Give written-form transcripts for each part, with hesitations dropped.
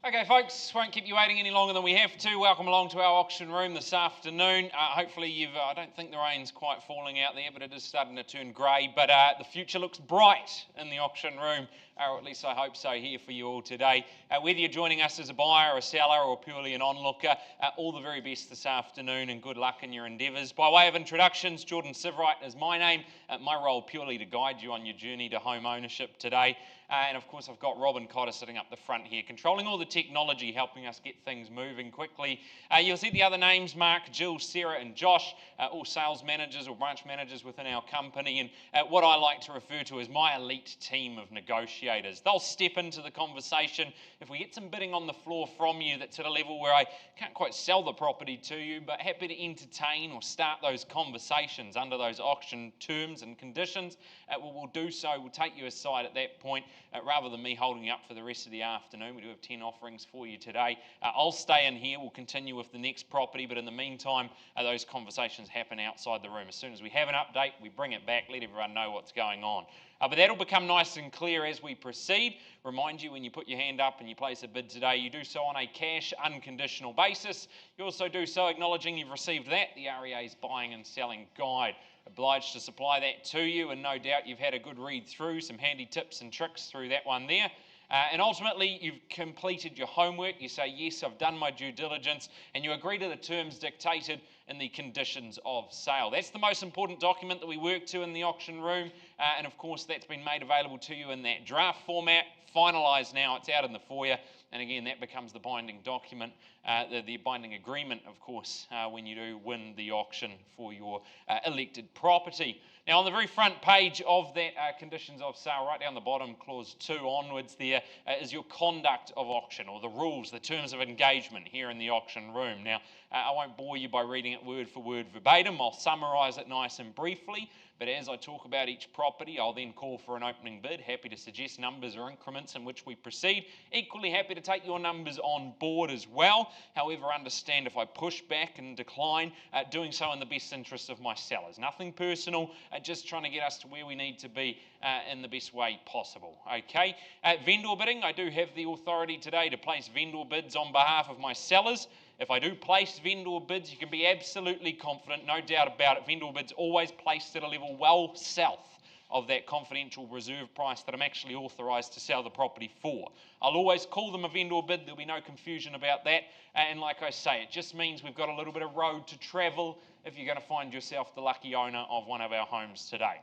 Okay, folks, won't keep you waiting any longer than we have to. Welcome along to our auction room this afternoon. Hopefully I don't think the rain's quite falling out there, but it is starting to turn grey. But the future looks bright in the auction room, or at least I hope so here for you all today. Whether you're joining us as a buyer, a seller, or purely an onlooker, all the very best this afternoon and good luck in your endeavours. By way of introductions, Jordan Sivrite is my name. My role purely to guide you on your journey to home ownership today. And of course, I've got Robin Cotter sitting up the front here, controlling all the technology, helping us get things moving quickly. You'll see the other names, Mark, Jill, Sarah, and Josh, all sales managers or branch managers within our company. And what I like to refer to as my elite team of negotiators. They'll step into the conversation if we get some bidding on the floor from you that's at a level where I can't quite sell the property to you, but happy to entertain or start those conversations under those auction terms and conditions. We'll do so. We'll take you aside at that point. Rather than me holding you up for the rest of the afternoon, we do have 10 offerings for you today. I'll stay in here, we'll continue with the next property, but in the meantime, those conversations happen outside the room. As soon as we have an update, we bring it back, let everyone know what's going on. But that'll become nice and clear as we proceed. Remind you, when you put your hand up and you place a bid today, you do so on a cash, unconditional basis. You also do so acknowledging you've received that, the REA's Buying and Selling Guide. Obliged to supply that to you, and no doubt you've had a good read through, some handy tips and tricks through that one there. And ultimately, you've completed your homework. You say, yes, I've done my due diligence, and you agree to the terms dictated in the conditions of sale. That's the most important document that we work to in the auction room, and of course, that's been made available to you in that draft format, finalised now, it's out in the foyer, and again, that becomes the binding document, the binding agreement, of course, when you do win the auction for your elected property. Now, on the very front page of that conditions of sale, right down the bottom, clause 2 onwards, there is your conduct of auction, or the rules, the terms of engagement here in the auction room. Now, I won't bore you by reading it word for word verbatim. I'll summarise it nice and briefly, but as I talk about each property, I'll then call for an opening bid. Happy to suggest numbers or increments in which we proceed. Equally happy to take your numbers on board as well. However, understand if I push back and decline, doing so in the best interest of my sellers. Nothing personal, just trying to get us to where we need to be in the best way possible. Okay, vendor bidding, I do have the authority today to place vendor bids on behalf of my sellers. If I do place vendor bids, you can be absolutely confident, no doubt about it. Vendor bids always placed at a level well south of that confidential reserve price that I'm actually authorised to sell the property for. I'll always call them a vendor bid, there'll be no confusion about that. And like I say, it just means we've got a little bit of road to travel if you're going to find yourself the lucky owner of one of our homes today.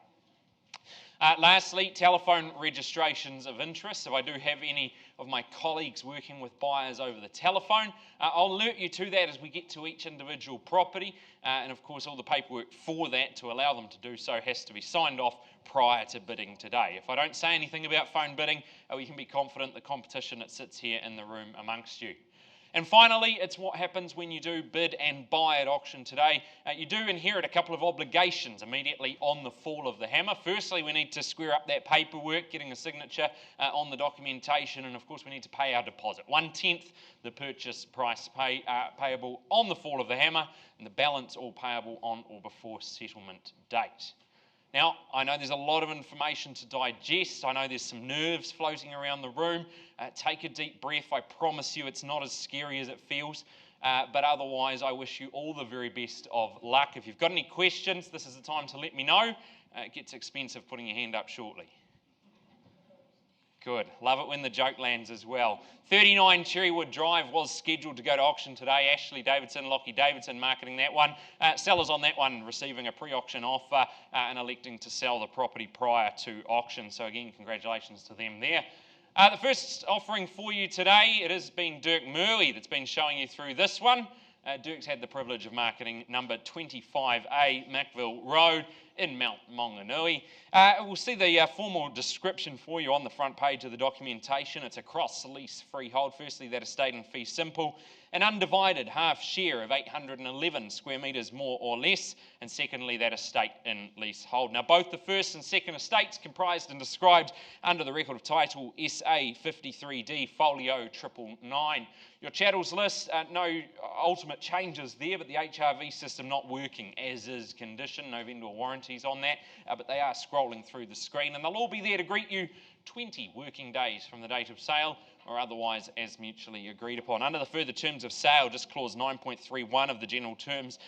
Lastly, telephone registrations of interest. If I do have any of my colleagues working with buyers over the telephone, I'll alert you to that as we get to each individual property. And of course, all the paperwork for that to allow them to do so has to be signed off prior to bidding today. If I don't say anything about phone bidding, we can be confident the competition that sits here in the room amongst you. And finally, it's what happens when you do bid and buy at auction today. You do inherit a couple of obligations immediately on the fall of the hammer. Firstly, we need to square up that paperwork, getting a signature on the documentation, and of course we need to pay our deposit. 1/10 the purchase price payable on the fall of the hammer, and the balance all payable on or before settlement date. Now, I know there's a lot of information to digest. I know there's some nerves floating around the room. Take a deep breath. I promise you it's not as scary as it feels. But otherwise, I wish you all the very best of luck. If you've got any questions, this is the time to let me know. It gets expensive putting your hand up shortly. Good. Love it when the joke lands as well. 39 Cherrywood Drive was scheduled to go to auction today. Ashley Davidson, Lockie Davidson marketing that one. Sellers on that one receiving a pre-auction offer and electing to sell the property prior to auction. So again, congratulations to them there. The first offering for you today, it has been Dirk Murley that's been showing you through this one. Dirk's had the privilege of marketing number 25A Macville Road in Mount Maunganui. We'll see the formal description for you on the front page of the documentation. It's a cross-lease freehold. Firstly, that estate in fee simple, an undivided half share of 811 square metres more or less, and secondly, that estate in leasehold. Now, both the first and second estates comprised and described under the record of title SA 53D Folio 999. Your chattels list, no ultimate changes there, but the HRV system not working as is condition, no vendor warranties on that, but they are scrolling through the screen, and they'll all be there to greet you 20 working days from the date of sale, or otherwise as mutually agreed upon. Under the further terms of sale, just clause 9.31 of the general terms,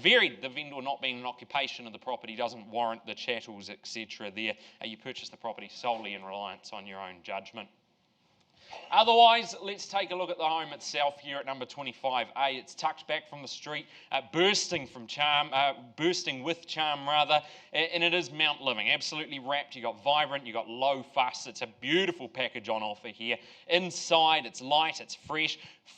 varied, the vendor not being an occupation of the property doesn't warrant the chattels, etc. there. You purchase the property solely in reliance on your own judgment. Otherwise, let's take a look at the home itself here at number 25A. It's tucked back from the street, bursting with charm, and it is Mount Living, absolutely wrapped. You've got vibrant, you've got low fuss. It's a beautiful package on offer here. Inside, it's light, it's fresh,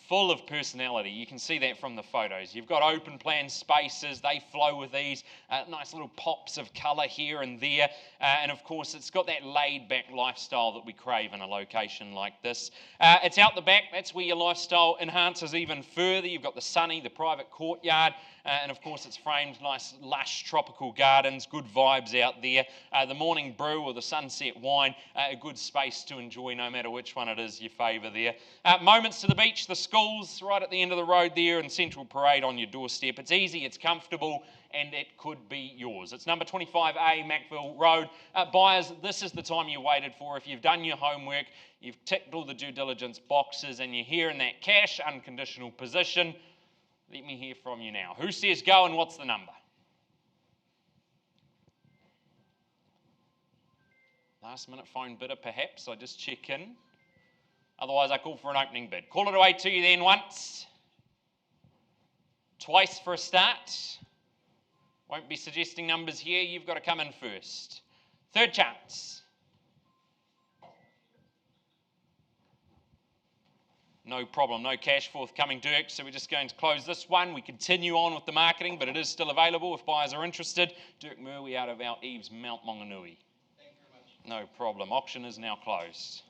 full of personality. You can see that from the photos. You've got open plan spaces, they flow with ease, nice little pops of colour here and there, and of course it's got that laid back lifestyle that we crave in a location like this. It's out the back, that's where your lifestyle enhances even further. You've got the sunny, the private courtyard, and of course it's framed, nice lush tropical gardens, good vibes out there. The morning brew or the sunset wine, a good space to enjoy no matter which one it is you favour there. Moments to the beach, the schools right at the end of the road there, and Central Parade on your doorstep. It's easy, it's comfortable, and it could be yours. It's number 25A, Macville Road. Buyers, this is the time you waited for. If you've done your homework, you've ticked all the due diligence boxes, and you're here in that cash, unconditional position, let me hear from you now. Who says go, and what's the number? Last minute phone bidder, perhaps. I just check in. Otherwise, I call for an opening bid. Call it away to you then once. Twice for a start. Won't be suggesting numbers here. You've got to come in first. Third chance. No problem, no cash forthcoming, Dirk, so we're just going to close this one. We continue on with the marketing, but it is still available if buyers are interested. Dirk Murray out of our EVES Mount Maunganui. Thank you very much. No problem. Auction is now closed.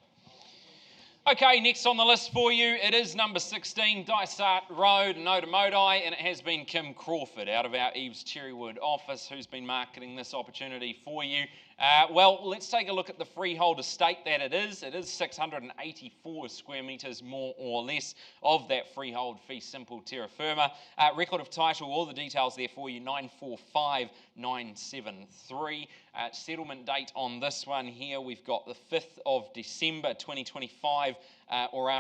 Okay, next on the list for you, it is number 16, Dysart Road in Otamotai, and it has been Kim Crawford out of our EVES Cherrywood office who's been marketing this opportunity for you. Well, let's take a look at the freehold estate that it is. It is 684 square metres, more or less, of that freehold fee simple terra firma. Record of title, all the details there for you, 945973. Settlement date on this one here, we've got the 5th of December 2025, or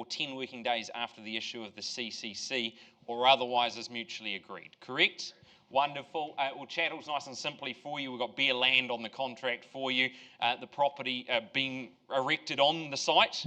10 working days after the issue of the CCC, or otherwise as mutually agreed. Correct? Wonderful. Well, chattel's nice and simply for you. We've got bare land on the contract for you. The property being erected on the site.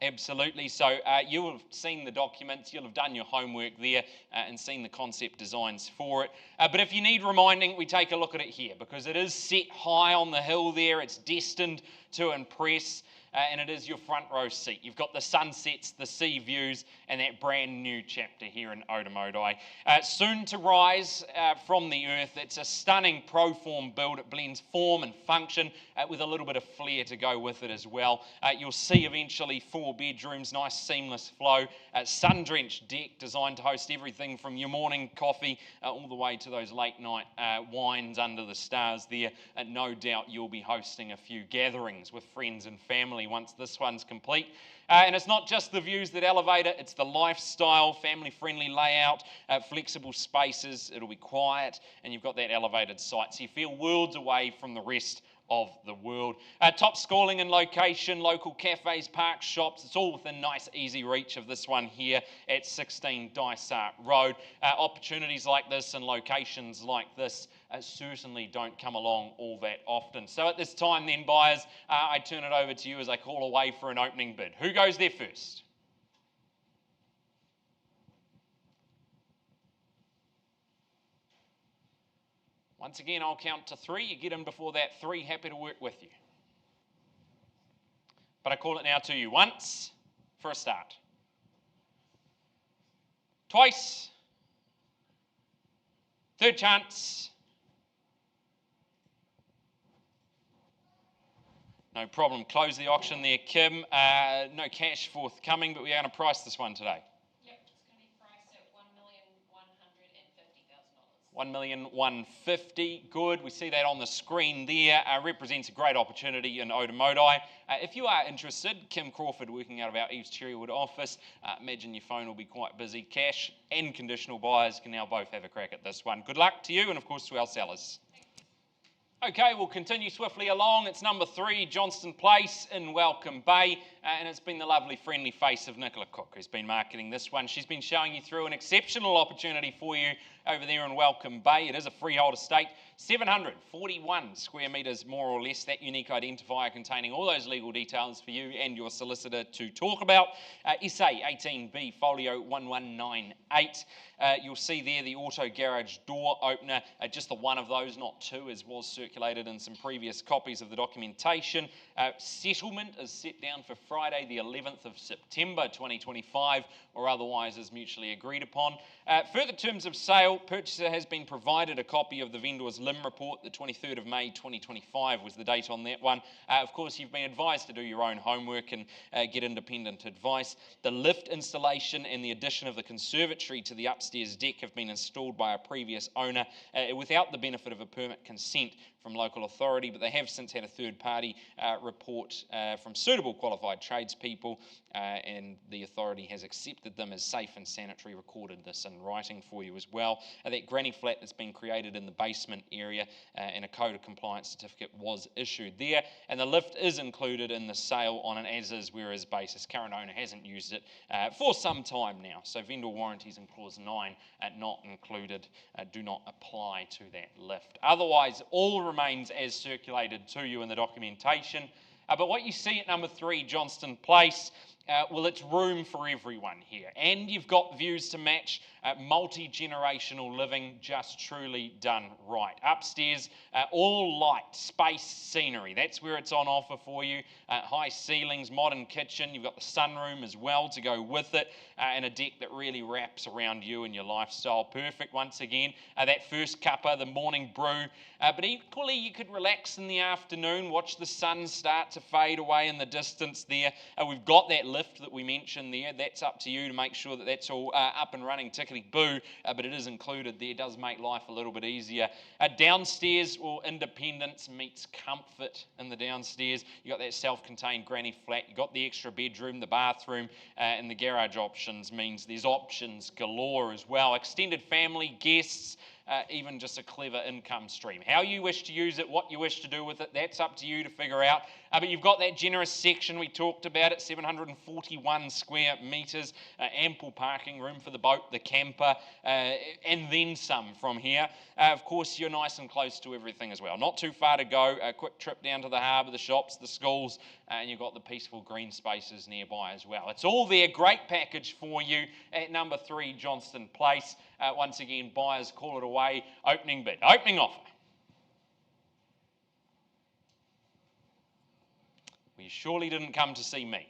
Absolutely. So you'll have seen the documents, you'll have done your homework there and seen the concept designs for it. But if you need reminding, we take a look at it here because it is set high on the hill there. It's destined to impress. And it is your front row seat. You've got the sunsets, the sea views, and that brand new chapter here in Otamotai. Soon to rise from the earth. It's a stunning pro-form build. It blends form and function with a little bit of flair to go with it as well. You'll see eventually 4 bedrooms, nice seamless flow, sun-drenched deck designed to host everything from your morning coffee all the way to those late night wines under the stars there. No doubt you'll be hosting a few gatherings with friends and family once this one's complete. And it's not just the views that elevate it, it's the lifestyle, family-friendly layout, flexible spaces, it'll be quiet, and you've got that elevated site, so you feel worlds away from the rest of the world. Top schooling and location, local cafes, parks, shops, it's all within nice easy reach of this one here at 16 Dysart Road. Opportunities like this and locations like this certainly don't come along all that often. So at this time then, buyers, I turn it over to you as I call away for an opening bid. Who goes there first? Once again, I'll count to 3. You get in before that 3, happy to work with you. But I call it now to you. Once, for a start. Twice. Third chance. No problem. Close the auction there, Kim. No cash forthcoming, but we're going to price this one today. $1,150,000. Good. We see that on the screen there. Represents a great opportunity in Otamotai. If you are interested, Kim Crawford working out of our EVES Cherrywood office. Imagine your phone will be quite busy. Cash and conditional buyers can now both have a crack at this one. Good luck to you and of course to our sellers. Okay, we'll continue swiftly along. It's number 3, Johnston Place in Welcome Bay, and it's been the lovely friendly face of Nicola Cook who's been marketing this one. She's been showing you through an exceptional opportunity for you over there in Welcome Bay. It is a freehold estate, 741 square metres more or less, that unique identifier containing all those legal details for you and your solicitor to talk about. SA 18B folio 1198. You'll see there the auto garage door opener, just the one of those, not two, as was circulated in some previous copies of the documentation. Settlement is set down for Friday the 11th of September 2025, or otherwise as mutually agreed upon. Further terms of sale, purchaser has been provided a copy of the vendor's LIM report. The 23rd of May 2025 was the date on that one. Of course, you've been advised to do your own homework and get independent advice. The lift installation and the addition of the conservatory to the upstairs deck have been installed by a previous owner without the benefit of a permit consent from local authority, but they have since had a third party report from suitable qualified tradespeople, and the authority has accepted them as safe and sanitary, recorded this in writing for you as well. That granny flat that's been created in the basement area and a code of compliance certificate was issued there, and the lift is included in the sale on an as-is whereas basis. Current owner hasn't used it for some time now, so vendor warranties in clause 9 not included, do not apply to that lift. Otherwise, all remains as circulated to you in the documentation. But what you see at number 3, Johnston Place, well, it's room for everyone here. And you've got views to match, multi-generational living, just truly done right. Upstairs, all light, space, scenery. That's where it's on offer for you. High ceilings, modern kitchen. You've got the sunroom as well to go with it, and a deck that really wraps around you and your lifestyle. Perfect once again. That first cuppa, the morning brew. But equally, you could relax in the afternoon, watch the sun start to fade away in the distance there. We've got that lift that we mentioned there. That's up to you to make sure that that's all up and running, tickety-boo, but it is included there. It does make life a little bit easier. Downstairs, well, independence meets comfort in the downstairs. You've got that self-contained granny flat. You've got the extra bedroom, the bathroom, and the garage options means there's options galore as well. Extended family, guests, even just a clever income stream. How you wish to use it, what you wish to do with it, that's up to you to figure out. But you've got that generous section we talked about it, 741 square metres, ample parking room for the boat, the camper, and then some from here. Of course, you're nice and close to everything as well. Not too far to go, a quick trip down to the harbour, the shops, the schools, and you've got the peaceful green spaces nearby as well. It's all there, great package for you at number 3, Johnston Place. Once again, buyers, call it away, opening bid, opening offer. Well, you surely didn't come to see me.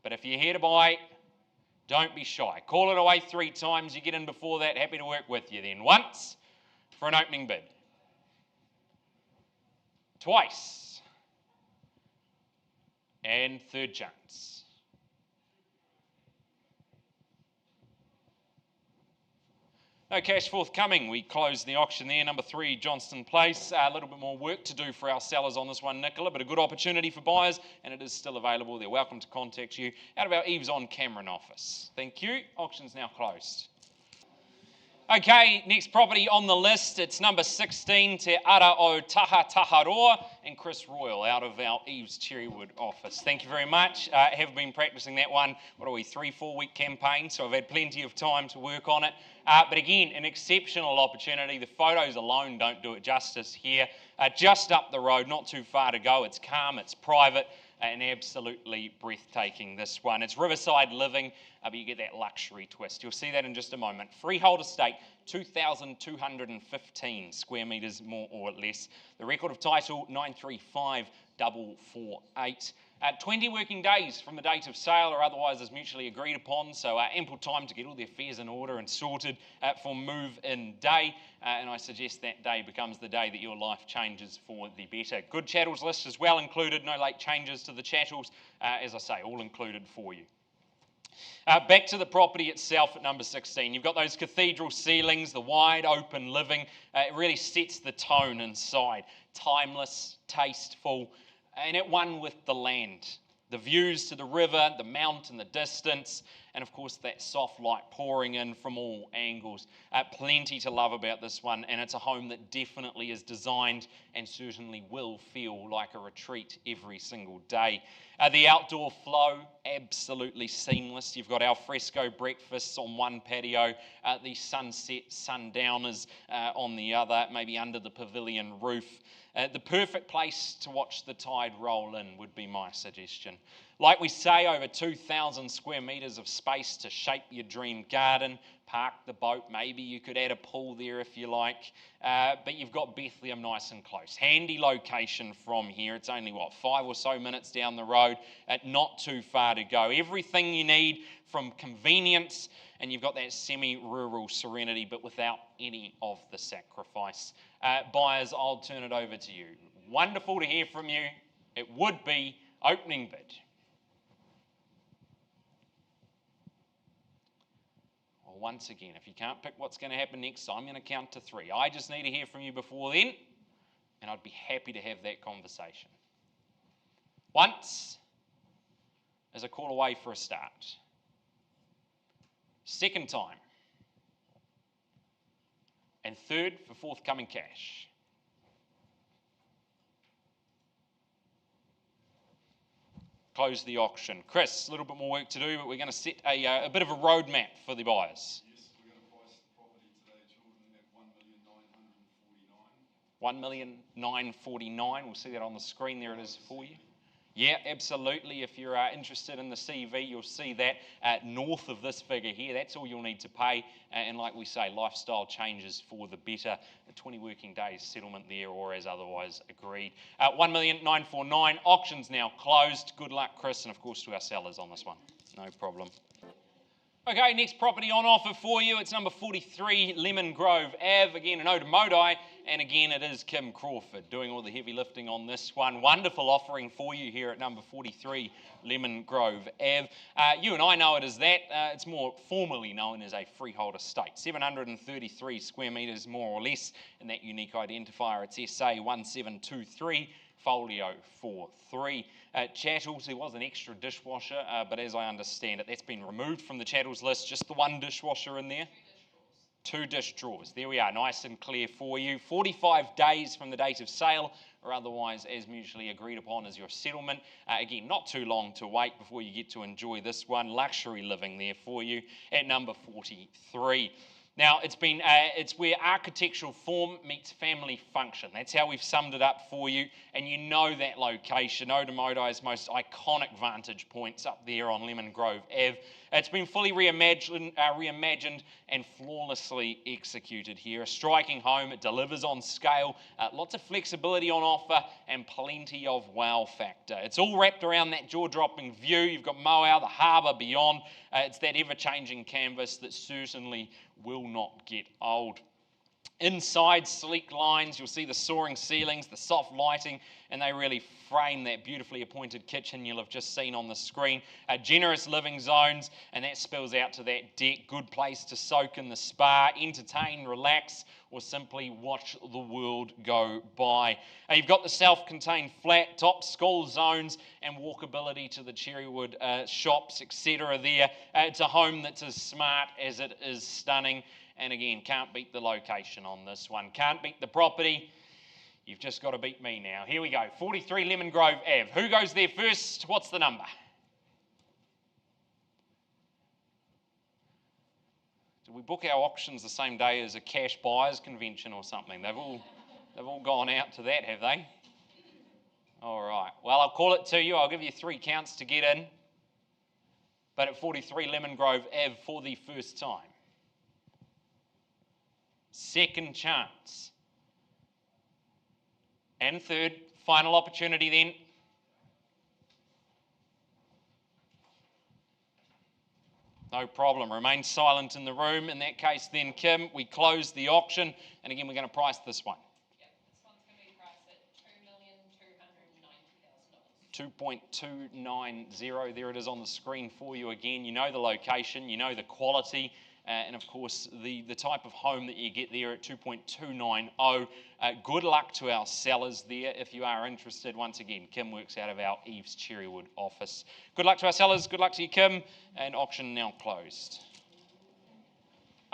But if you're here to buy, don't be shy. Call it away 3 times. You get in before that, happy to work with you then. Once for an opening bid. Twice. And third chance. No cash forthcoming. We closed the auction there. Number 3, Johnston Place. A little bit more work to do for our sellers on this one, Nicola, but a good opportunity for buyers, and it is still available. They're welcome to contact you out of our EVES on Cameron office. Thank you. Auction's now closed. Okay, next property on the list, it's number 16, Te Ara o Tahataharoa, and Chris Royal out of our EVES Cherrywood office. Thank you very much. Have been practicing that one, 3-4 week campaign, so I've had plenty of time to work on it. But again, an exceptional opportunity. The photos alone don't do it justice here. Just up the road, not too far to go. It's calm, it's private, and absolutely breathtaking, this one. It's riverside living, but you get that luxury twist. You'll see that in just a moment. Freehold estate, 2,215 square metres more or less. The record of title, 935448. 20 working days from the date of sale or otherwise as mutually agreed upon, so ample time to get all the affairs in order and sorted for move-in day, and I suggest that day becomes the day that your life changes for the better. Good chattels list as well included, no late changes to the chattels, as I say, all included for you. Back to the property itself at number 16. You've got those cathedral ceilings, the wide open living. It really sets the tone inside. Timeless, tasteful, and at one with the land. The views to the river, the mount in the distance, and of course that soft light pouring in from all angles. Plenty to love about this one, and it's a home that definitely is designed and certainly will feel like a retreat every single day. The outdoor flow, absolutely seamless. You've got al fresco breakfasts on one patio, the sunset, sundowners on the other, maybe under the pavilion roof. The perfect place to watch the tide roll in would be my suggestion. Like we say, over 2,000 square metres of space to shape your dream garden, park the boat, maybe you could add a pool there if you like, but you've got Bethlehem nice and close. Handy location from here. It's only, 5 or so minutes down the road, not too far to go. Everything you need from convenience, and you've got that semi-rural serenity, but without any of the sacrifice. Buyers, I'll turn it over to you. Wonderful to hear from you. It would be opening bid. Well, once again, if you can't pick what's going to happen next, I'm going to count to 3. I just need to hear from you before then, and I'd be happy to have that conversation. Once is a call away for a start. Second time. And third for forthcoming cash. Close the auction. Chris, a little bit more work to do, but we're going to set a bit of a roadmap for the buyers. Yes, we're going to price the property today, Jordan, at $1,949,000. We'll see that on the screen. There it is for you. Yeah, absolutely. If you're interested in the CV, you'll see that north of this figure here. That's all you'll need to pay. And like we say, lifestyle changes for the better. 20 working days settlement there, or as otherwise agreed. $1,949,000. Auction's now closed. Good luck, Chris, and of course to our sellers on this one. No problem. Okay, next property on offer for you. It's number 43 Lemon Grove Ave. Again, an Odomodi, and again, it is Kim Crawford doing all the heavy lifting on this one. Wonderful offering for you here at number 43 Lemon Grove Ave. You and I know it as that. It's more formally known as a freehold estate. 733 square metres, more or less, and that unique identifier, it's SA 1723. Folio 43. Chattels, there was an extra dishwasher, but as I understand it, that's been removed from the Chattels list. Just the one dishwasher in there? 2 dish drawers. There we are, nice and clear for you. 45 days from the date of sale, or otherwise as mutually agreed upon as your settlement. Again, not too long to wait before you get to enjoy this one. Luxury living there for you at number 43. Now, it's where architectural form meets family function. That's how we've summed it up for you, and you know that location, Odomodi's most iconic vantage points up there on Lemon Grove Ave. It's been fully reimagined and flawlessly executed here. A striking home, it delivers on scale, lots of flexibility on offer, and plenty of wow factor. It's all wrapped around that jaw-dropping view. You've got Moau, the harbour beyond. It's that ever-changing canvas that certainly will not get old. Inside, sleek lines, you'll see the soaring ceilings, the soft lighting, and they really frame that beautifully appointed kitchen you'll have just seen on the screen. Generous living zones, and that spills out to that deck. Good place to soak in the spa, entertain, relax, or simply watch the world go by. You've got the self-contained flat, top school zones, and walkability to the Cherrywood shops, etc. there. It's a home that's as smart as it is stunning. And again, can't beat the location on this one. Can't beat the property. You've just got to beat me now. Here we go. 43 Lemon Grove Ave. Who goes there first? What's the number? Do we book our auctions the same day as a cash buyers convention or something? They've all gone out to that, have they? All right. Well, I'll call it to you. I'll give you 3 counts to get in. But at 43 Lemon Grove Ave for the first time. Second chance. And third, final opportunity then. No problem. Remain silent in the room. In that case then, Kim, we close the auction. And again, we're going to price this one. Yep, this one's going to be priced at $2,290,000. 2.290. There it is on the screen for you again. You know the location, you know the quality. and of course the type of home that you get there at 2.290. Good luck to our sellers there if you are interested. Once again, Kim works out of our EVES Cherrywood office. Good luck to our sellers, good luck to you, Kim, and auction now closed.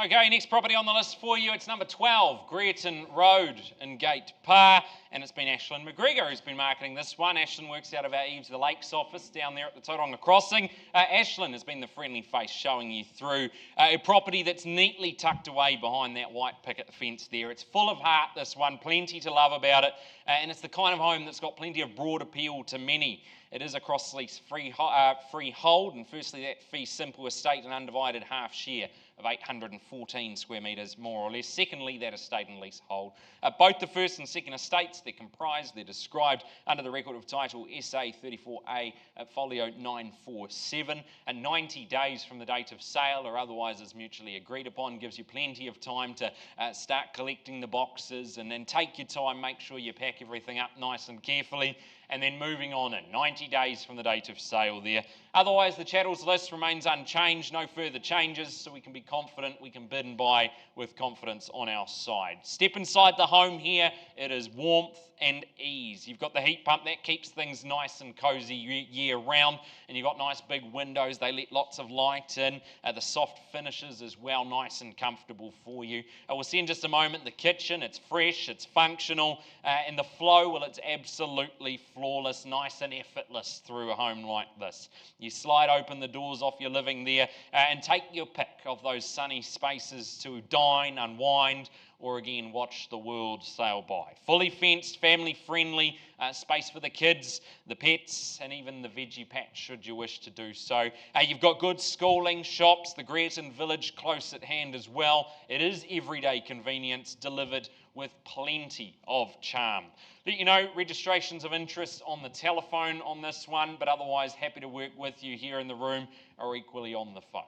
Okay, next property on the list for you, it's number 12, Greerton Road in Gate Pa, and it's been Ashlyn McGregor who's been marketing this one. Ashlyn works out of our EVES the Lakes office down there at the Tauranga crossing. Ashlyn has been the friendly face showing you through a property that's neatly tucked away behind that white picket fence there. It's full of heart, this one, plenty to love about it, and it's the kind of home that's got plenty of broad appeal to many. It is a cross-lease freehold, and firstly that fee simple estate and undivided half share of 814 square metres, more or less. Secondly, that estate and leasehold. Both the first and second estates, they're described under the record of title SA 34A folio 947, and 90 days from the date of sale or otherwise as mutually agreed upon gives you plenty of time to start collecting the boxes, and then take your time, make sure you pack everything up nice and carefully, and then moving on in 90 days from the date of sale there. Otherwise, the chattels list remains unchanged, no further changes, so we can be confident, we can bid and buy with confidence on our side. Step inside the home here, it is warmth and ease. You've got the heat pump, that keeps things nice and cosy year round, and you've got nice big windows, they let lots of light in. The soft finishes as well, nice and comfortable for you. We'll see in just a moment the kitchen, it's fresh, it's functional, and the flow, well, it's absolutely flawless, nice and effortless through a home like this. You slide open the doors off your living there and take your pick of those sunny spaces to dine, unwind, or again watch the world sail by. Fully fenced, family friendly, space for the kids, the pets, and even the veggie patch should you wish to do so. You've got good schooling, shops, the Greerton village close at hand as well. It is everyday convenience delivered with plenty of charm. Let you know, registrations of interest on the telephone on this one, but otherwise happy to work with you here in the room or equally on the phone.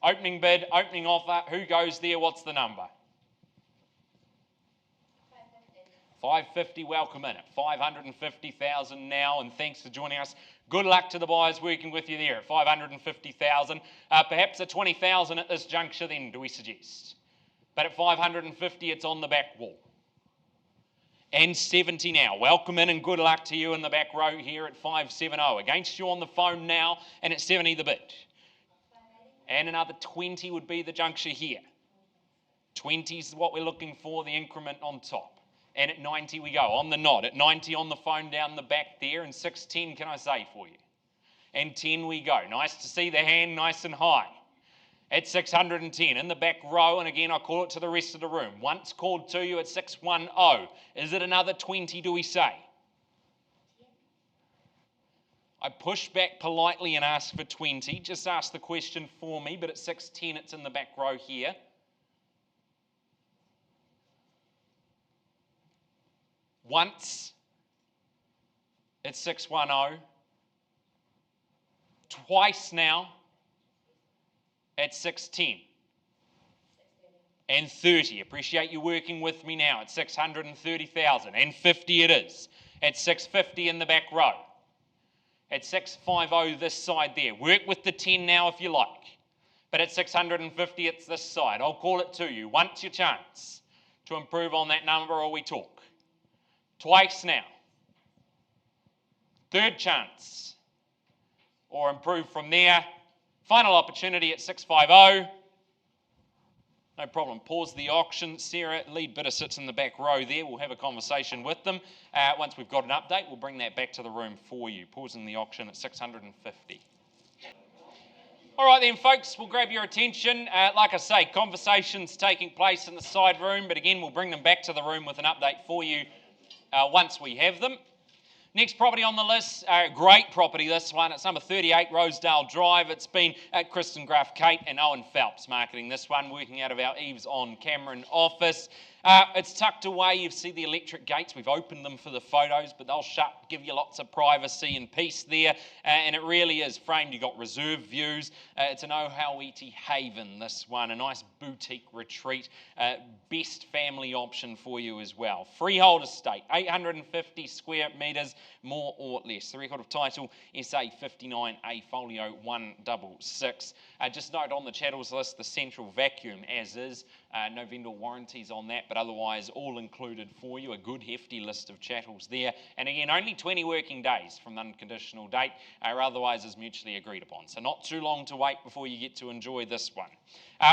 Opening bid, opening offer, who goes there, what's the number? 550, welcome in at 550,000 now, and thanks for joining us. Good luck to the buyers working with you there at 550,000. Perhaps a 20,000 at this juncture then, do we suggest? But at 550, it's on the back wall. And 70 now. Welcome in and good luck to you in the back row here at 570. Against you on the phone now, and at 70 the bid. And another 20 would be the juncture here. 20 is what we're looking for, the increment on top. And at 90 we go, on the nod. At 90 on the phone down the back there, and 610 can I say for you. And 10 we go. Nice to see the hand nice and high. At 610 in the back row, and again I call it to the rest of the room. Once called to you at 610. Is it another 20, do we say? I push back politely and ask for 20. Just ask the question for me, but at 610 it's in the back row here. Once at 610. Twice now at 610. And 30. Appreciate you working with me now at 630,000. And 50 it is. At 650 in the back row. At 650 this side there. Work with the 10 now if you like. But at 650 it's this side. I'll call it to you. Once your chance to improve on that number or we talk. Twice now. Third chance. Or improve from there. Final opportunity at 650. No problem. Pause the auction. Sarah, lead bidder, sits in the back row there. We'll have a conversation with them. Once we've got an update, we'll bring that back to the room for you. Pausing the auction at 650. All right then, folks, we'll grab your attention. Like I say, conversations taking place in the side room, but again, we'll bring them back to the room with an update for you once we have them. Next property on the list, great property this one. It's number 38 Rosedale Drive. It's been Kristen Graff, Kate and Owen Phelps marketing this one, working out of our EVES on Cameron office. It's tucked away. You see the electric gates. We've opened them for the photos, but they'll shut, give you lots of privacy and peace there. And it really is framed. You've got reserve views. It's an Ohauiti haven, this one. A nice boutique retreat. Best family option for you as well. Freehold estate, 850 square metres, more or less. The record of title, SA 59A folio 166. Just note on the chattels list, the central vacuum as is. No vendor warranties on that, but otherwise all included for you. A good hefty list of chattels there. And again, only 20 working days from the unconditional date, or otherwise is mutually agreed upon. So not too long to wait before you get to enjoy this one.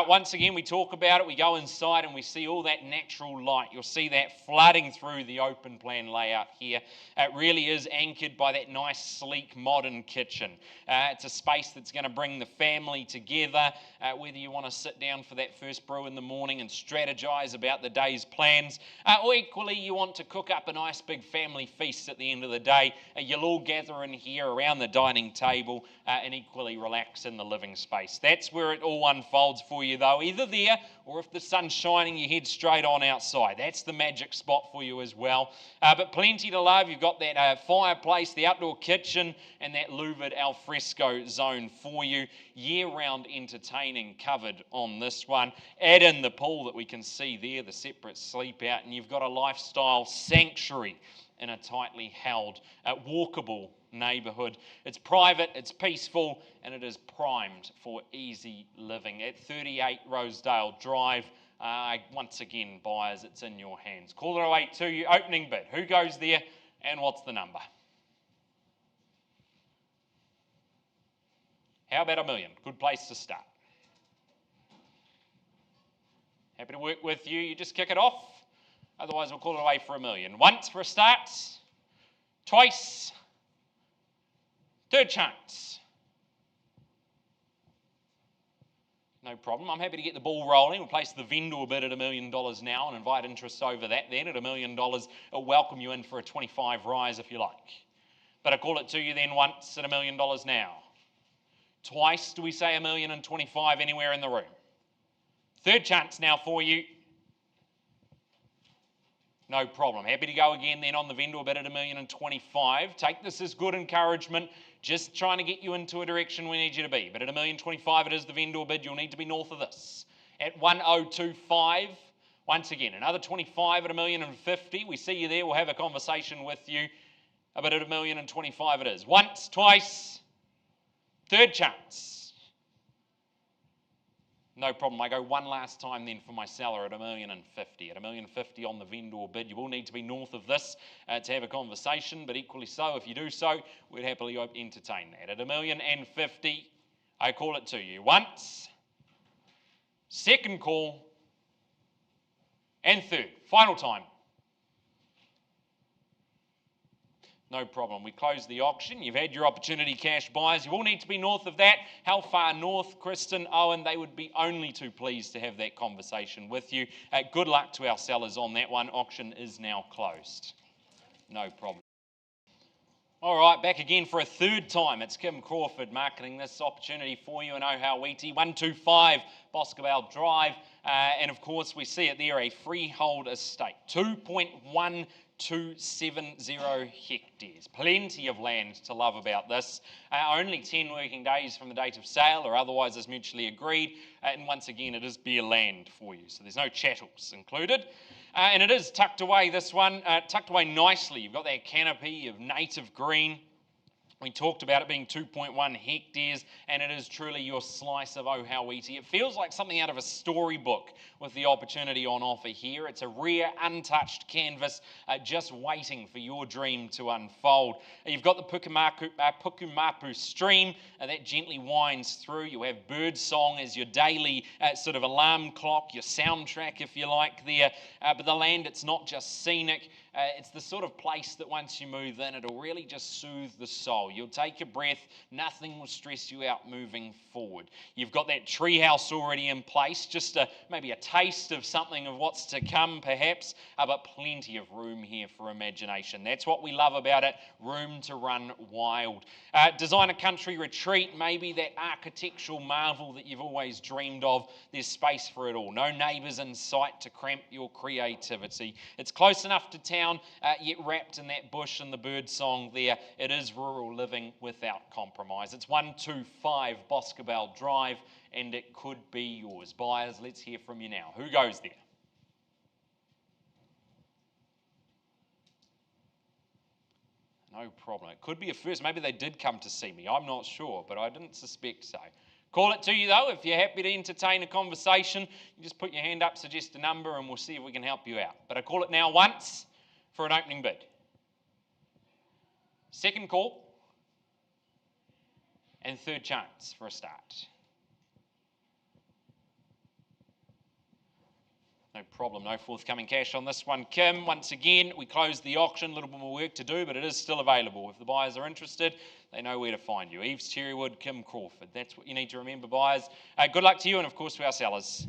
Once again, we talk about it, we go inside and we see all that natural light. You'll see that flooding through the open plan layout here. It really is anchored by that nice, sleek, modern kitchen. It's a space that's going to bring the family together, whether you want to sit down for that first brew in the morning and strategize about the day's plans, or equally you want to cook up a nice big family feast at the end of the day. You'll all gather in here around the dining table and equally relax in the living space. That's where it all unfolds for you though, either there or if the sun's shining, you head straight on outside. That's the magic spot for you as well. But plenty to love. You've got that fireplace, the outdoor kitchen, and that louvered alfresco zone for you. Year-round entertaining covered on this one. Add in the pool that we can see there, the separate sleep out, and you've got a lifestyle sanctuary in a tightly held, walkable neighbourhood. It's private, it's peaceful, and it is primed for easy living. At 38 Rosedale Drive, once again, buyers, it's in your hands. Call it away to you. Opening bid. Who goes there and what's the number? How about $1 million? Good place to start. Happy to work with you. You just kick it off. Otherwise, we'll call it away for $1 million. Once for a start. Twice. Third chance. No problem. I'm happy to get the ball rolling. We'll place the vendor bid at $1 million now and invite interest over that then at $1 million. I'll welcome you in for a 25 rise if you like. But I call it to you then once at $1 million now. Twice do we say $1 million and 25 anywhere in the room. Third chance now for you. No problem. Happy to go again then on the vendor bid at $1 million and 25. Take this as good encouragement. Just trying to get you into a direction we need you to be. But at $1 million 25 it is the vendor bid. You'll need to be north of this. At 1025, once again, another 25 at $1 million and 50. We see you there. We'll have a conversation with you. But at $1 million and 25 it is. Once, twice, third chance. No problem. I go one last time then for my seller at $1 million and 50. At $1 million and 50 on the vendor bid. You will need to be north of this to have a conversation, but equally so, if you do so, we'd happily entertain that. At $1 million and 50, I call it to you. Once, second call, and third. Final time. No problem. We close the auction. You've had your opportunity cash buyers. You all need to be north of that. How far north? Kristen, Owen, they would be only too pleased to have that conversation with you. Good luck to our sellers on that one. Auction is now closed. No problem. All right, back again for a third time. It's Kim Crawford marketing this opportunity for you in Ohauiti, 125 Boscobel Drive. And of course, we see it there, a freehold estate, 2.1270 hectares. Plenty of land to love about this. Only 10 working days from the date of sale or otherwise as mutually agreed. And once again, it is bare land for you. So there's no chattels included. And it is tucked away, this one, tucked away nicely. You've got that canopy of native green. We talked about it being 2.1 hectares, and it is truly your slice of Ohauiti. It feels like something out of a storybook with the opportunity on offer here. It's a rare, untouched canvas just waiting for your dream to unfold. You've got the Pukumapu stream that gently winds through. You have bird song as your daily sort of alarm clock, your soundtrack, if you like, there. But the land, it's not just scenic. It's the sort of place that once you move in, it'll really just soothe the soul. while. You'll take a breath. Nothing will stress you out moving forward. You've got that treehouse already in place, just maybe a taste of something of what's to come perhaps, but plenty of room here for imagination. That's what we love about it, room to run wild. Design a country retreat, maybe that architectural marvel that you've always dreamed of. There's space for it all. No neighbours in sight to cramp your creativity. It's close enough to town, yet wrapped in that bush and the bird song there. It is rural living without compromise. It's 125 Boscobel Drive, and it could be yours. Buyers, let's hear from you now. Who goes there? No problem. It could be a first. Maybe they did come to see me. I'm not sure, but I didn't suspect so. Call it to you, though. If you're happy to entertain a conversation, you just put your hand up, suggest a number, and we'll see if we can help you out. But I call it now once for an opening bid. Second call, and third chance for a start. No problem, no forthcoming cash on this one. Kim, once again, we closed the auction, a little bit more work to do, but it is still available. If the buyers are interested, they know where to find you. EVES Cherrywood, Kim Crawford. That's what you need to remember, buyers. Good luck to you and, of course, to our sellers.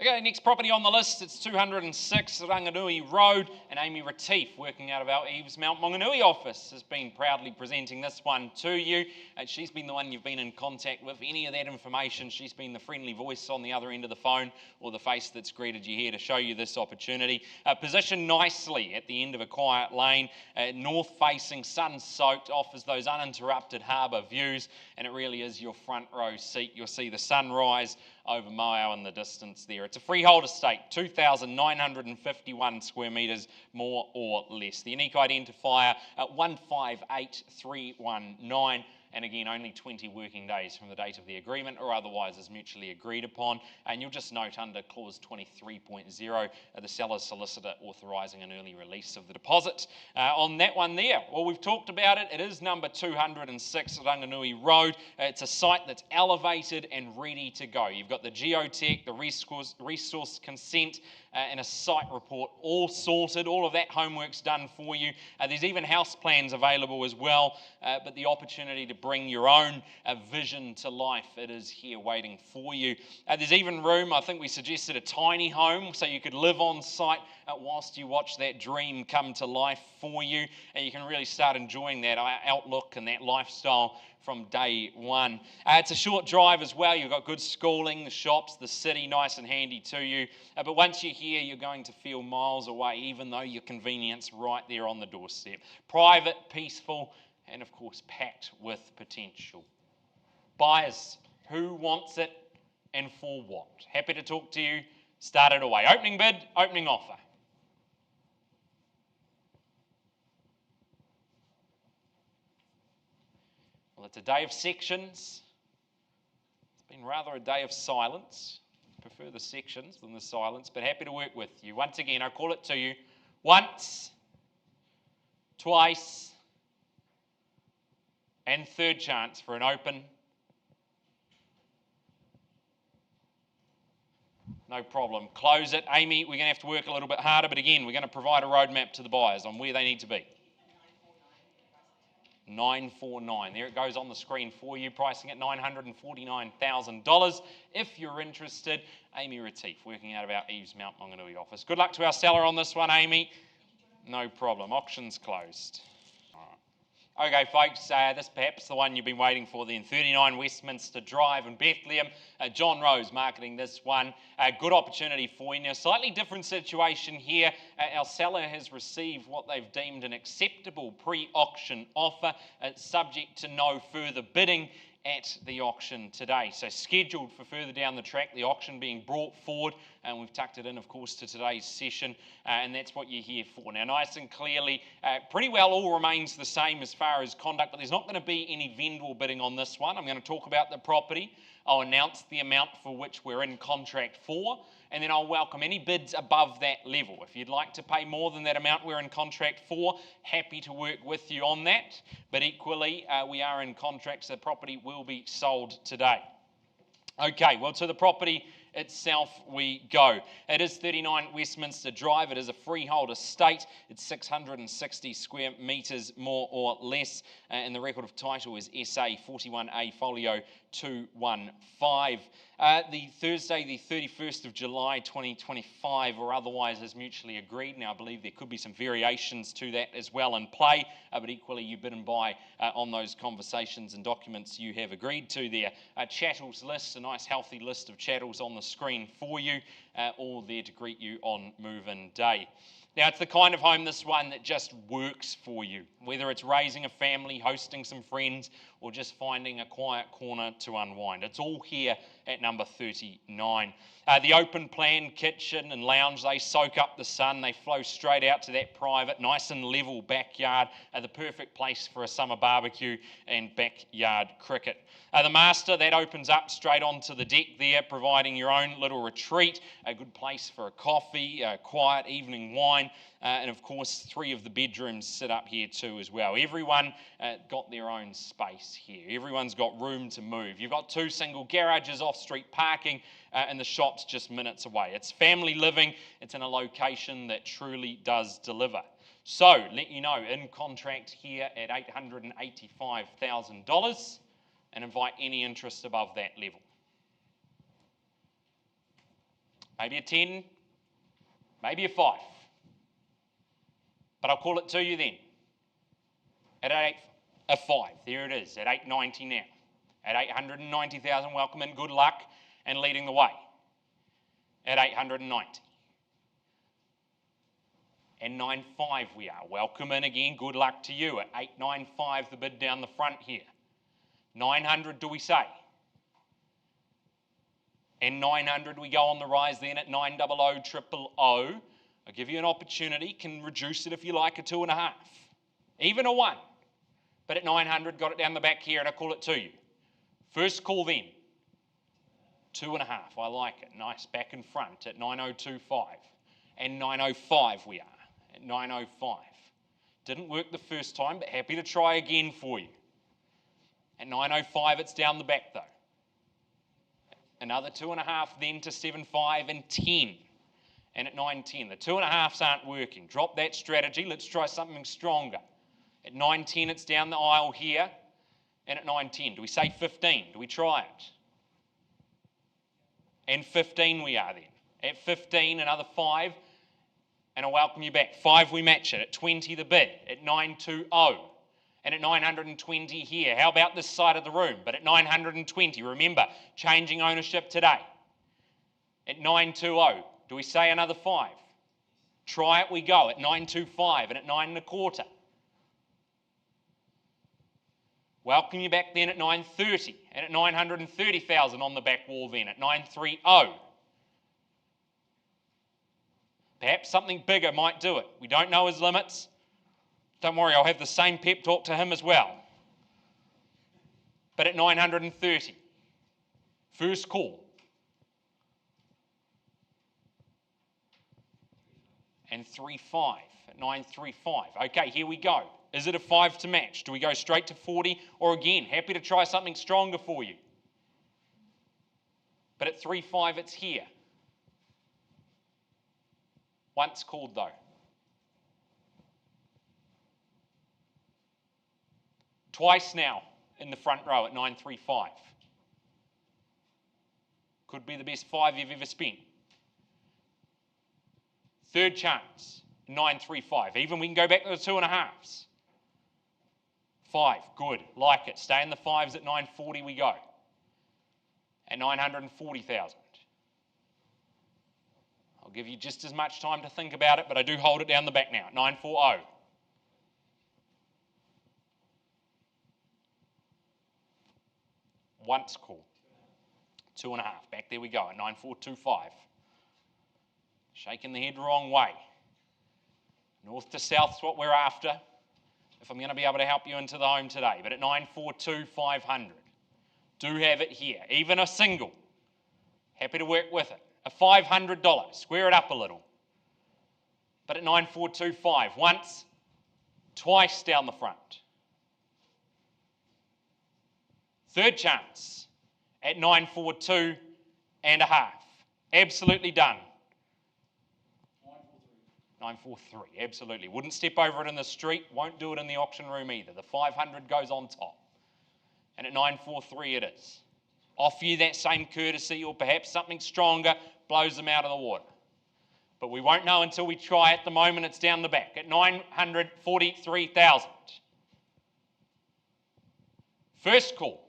Okay, next property on the list, it's 206 Ranganui Road, and Amy Retief, working out of our EVES Mount Maunganui office, has been proudly presenting this one to you. She's been the one you've been in contact with. Any of that information, she's been the friendly voice on the other end of the phone or the face that's greeted you here to show you this opportunity. Positioned nicely at the end of a quiet lane, north-facing, sun-soaked, offers those uninterrupted harbour views, and it really is your front row seat. You'll see the sunrise over Moao in the distance there. It's a freehold estate, 2,951 square metres, more or less. The unique identifier at 158319. And again, only 20 working days from the date of the agreement or otherwise is mutually agreed upon. And you'll just note under clause 23.0, the seller's solicitor authorising an early release of the deposit on that one there. Well, we've talked about it. It is number 206 Ranganui Road. It's a site that's elevated and ready to go. You've got the geotech, the resource consent, and a site report all sorted. All of that homework's done for you. There's even house plans available as well, but the opportunity to bring your own vision to life, it is here waiting for you. There's even room, I think we suggested a tiny home, so you could live on site whilst you watch that dream come to life for you, and you can really start enjoying that outlook and that lifestyle from day one. It's a short drive as well. You've got good schooling, the shops, the city, nice and handy to you. But once you're here, you're going to feel miles away, even though your convenience right there on the doorstep. Private, peaceful, and of course packed with potential. Buyers, who wants it and for what? Happy to talk to you. Start it away. Opening bid, opening offer. Well, it's a day of sections. It's been rather a day of silence. I prefer the sections than the silence, but happy to work with you. Once again, I call it to you once, twice, and third chance for an open. No problem. Close it. Amy, we're going to have to work a little bit harder, but again, we're going to provide a roadmap to the buyers on where they need to be. 949. There it goes on the screen for you, pricing at $949,000. If you're interested, Amy Retief, working out of our EVES Mount Maunganui office. Good luck to our seller on this one, Amy. No problem. Auction's closed. Okay, folks, this perhaps the one you've been waiting for then. 39 Westminster Drive in Bethlehem. John Rose marketing this one. Good opportunity for you. Now, slightly different situation here. Our seller has received what they've deemed an acceptable pre-auction offer, subject to no further bidding at the auction today. So scheduled for further down the track, the auction being brought forward, and we've tucked it in, of course, to today's session, and that's what you're here for. Now, nice and clearly, pretty well all remains the same as far as conduct, but there's not going to be any vendor bidding on this one. I'm going to talk about the property. I'll announce the amount for which we're in contract for, and then I'll welcome any bids above that level. If you'd like to pay more than that amount we're in contract for, happy to work with you on that. But equally, we are in contract, so the property will be sold today. Okay, well, to the property itself we go. It is 39 Westminster Drive. It is a freehold estate. It's 660 square metres, more or less, and the record of title is SA 41A Folio 215. The Thursday, the 31st of July 2025, or otherwise as mutually agreed. Now, I believe there could be some variations to that as well in play, but equally you've bidden by on those conversations and documents you have agreed to there. Chattels list, a nice healthy list of chattels on the screen for you, all there to greet you on move-in day. Now, it's the kind of home, this one, that just works for you, whether it's raising a family, hosting some friends, or just finding a quiet corner to unwind. It's all here at number 39. The open plan kitchen and lounge, they soak up the sun. They flow straight out to that private, nice and level backyard, the perfect place for a summer barbecue and backyard cricket. The master, that opens up straight onto the deck there, providing your own little retreat, a good place for a coffee, a quiet evening wine, and of course 3 of the bedrooms sit up here too as well. Everyone got their own space here. Everyone's got room to move. You've got 2 single garages, off-street parking, and the shop's just minutes away. It's family living. It's in a location that truly does deliver. So, let you know, in contract here at $885,000, and invite any interest above that level. Maybe a 10, maybe a 5. But I'll call it to you then. At a 5, there it is, at $890 now. At $890,000, welcome in, good luck, and leading the way. At $890. And 95 we are. Welcome in again, good luck to you. At $895, the bid down the front here. 900 do we say? And 900 we go on the rise then at 900 000. I'll give you an opportunity, can reduce it if you like, a 2.5. Even a 1. But at 900, got it down the back here and I call it to you. First call then. 2.5, I like it. Nice back and front at 9025. And 905 we are. At 905. Didn't work the first time, but happy to try again for you. At 905, it's down the back though. Another 2.5 then to 75 and 10. And at 910, the 2.5s aren't working. Drop that strategy. Let's try something stronger. At 910, it's down the aisle here. And at 910, do we say 15? Do we try it? And 15 we are then. At 15, another 5. And I'll welcome you back. 5 we match it. At 20, the bid. At 920. And at 920 here. How about this side of the room? But at 920, remember, changing ownership today. At 920, do we say another 5? Try it, we go. At 925 and at 9.25. Welcome you back then at 930 and at 930,000 on the back wall then at 930. Perhaps something bigger might do it. We don't know his limits. Don't worry, I'll have the same pep talk to him as well. But at 930, first call. And 35 at 935. Okay, here we go. Is it a 5 to match? Do we go straight to 40? Or again, happy to try something stronger for you. But at 35, it's here. Once called though. Twice now in the front row at 935. Could be the best 5 you've ever spent. Third chance, 935. Even we can go back to the 2.5s. 5, good, like it. Stay in the 5s at 940 we go. At 940,000. I'll give you just as much time to think about it, but I do hold it down the back now at 940. Once call. 2.5. Back there we go at 9425. Shaking the head the wrong way. North to south is what we're after. If I'm going to be able to help you into the home today. But at 942,500. Do have it here. Even a single. Happy to work with it. A $500. Square it up a little. But at 9425. Once. Twice down the front. Third chance at 942 and a half. Absolutely done. 943, absolutely. Wouldn't step over it in the street, won't do it in the auction room either. The 500 goes on top. And at 943 it is. Offer you that same courtesy, or perhaps something stronger blows them out of the water. But we won't know until we try. At the moment it's down the back at 943,000. First call.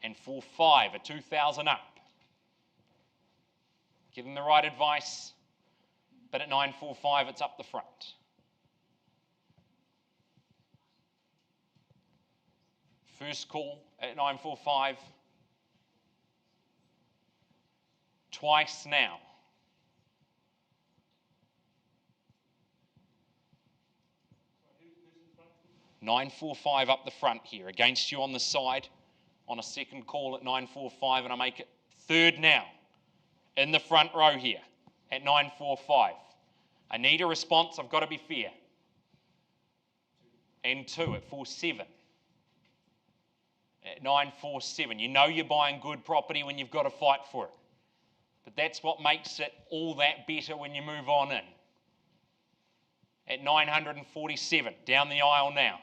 And 45 at 2,000 up. Give them the right advice, but at 945 it's up the front. First call at 945. Twice now. $945 up the front here, against you on the side, on a second call at 945, and I make it third now. In the front row here at 945. I need a response, I've got to be fair. And 2 at 47. At 947. You know you're buying good property when you've got to fight for it. But that's what makes it all that better when you move on in. At 947, down the aisle now.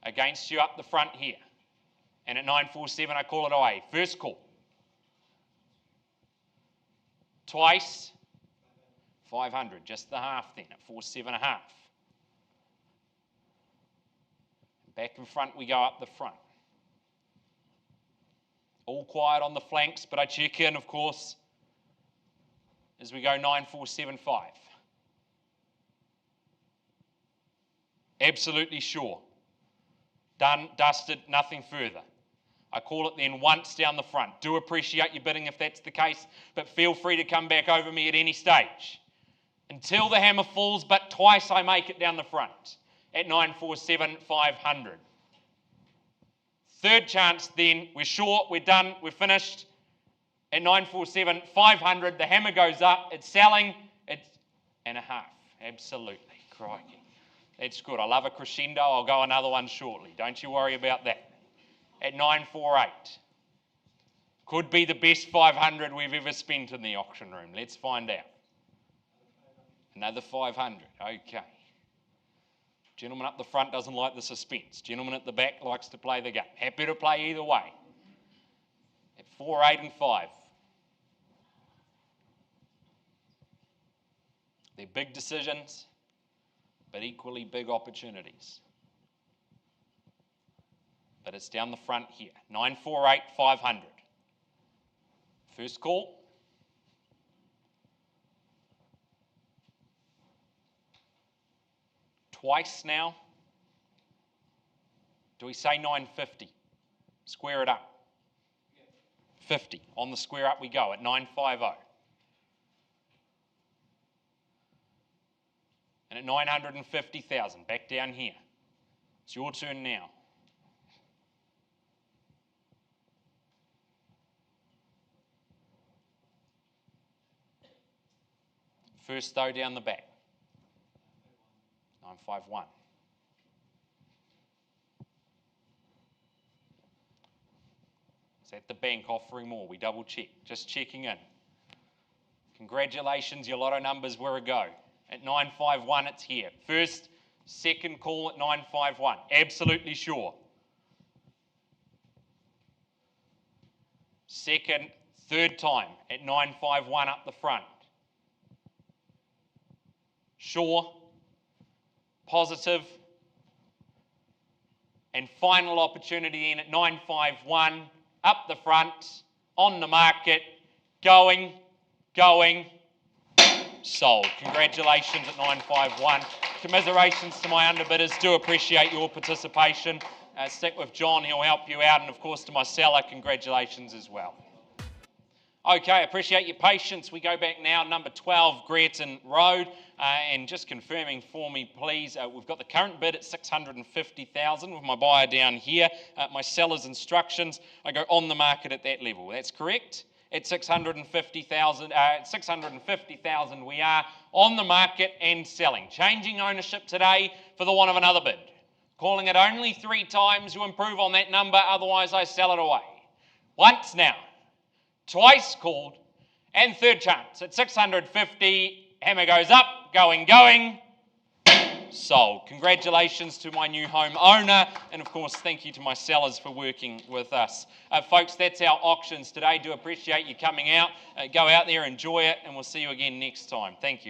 Against you up the front here. And at 947 I call it away. First call. Twice, 500, just the half then at 47.5. Back in front we go up the front. All quiet on the flanks, but I check in, of course, as we go 9,475. Absolutely sure. Done, dusted, nothing further. I call it then once down the front. Do appreciate your bidding if that's the case, but feel free to come back over me at any stage. Until the hammer falls, but twice I make it down the front at 9,475, 500. Third chance then, we're short, we're done, we're finished. At 9,475, 500, the hammer goes up, it's selling, it's and a half. Absolutely, crikey. That's good. I love a crescendo. I'll go another one shortly. Don't you worry about that. At 948. Could be the best 500 we've ever spent in the auction room. Let's find out. Another 500. Okay. Gentleman up the front doesn't like the suspense. Gentleman at the back likes to play the game. Happy to play either way. At 4, 8 and 5. They're big decisions, but equally big opportunities. But it's down the front here. 948, 500. First call. Twice now. Do we say 950? Square it up. 50. On the square up we go at 950. And at 950,000, back down here. It's your turn now. First though, down the back. 951. It's at the bank offering more. We double check. Just checking in. Congratulations, your lotto numbers were a go. At 951, it's here. First, second call at 951. Absolutely sure. Second, third time at 951 up the front. Sure. Positive. And final opportunity in at 951 up the front, on the market, going, sold. Congratulations at 951. Commiserations to my underbidders. Do appreciate your participation. Stick with John, he'll help you out. And of course to my seller, congratulations as well. Okay, appreciate your patience. We go back now, number 12, Greerton Road. And just confirming for me, please, we've got the current bid at 650,000 with my buyer down here. My seller's instructions, I go on the market at that level. That's correct. At 650,000, 650,000 we are on the market and selling. Changing ownership today for the want of another bid. Calling it only 3 times to improve on that number, otherwise I sell it away. Once now, twice called, and third chance at 650. Hammer goes up, going. Sold. Congratulations to my new home owner, and of course thank you to my sellers for working with us. Folks, that's our auctions today. Do appreciate you coming out. Go out there, enjoy it, and we'll see you again next time. Thank you.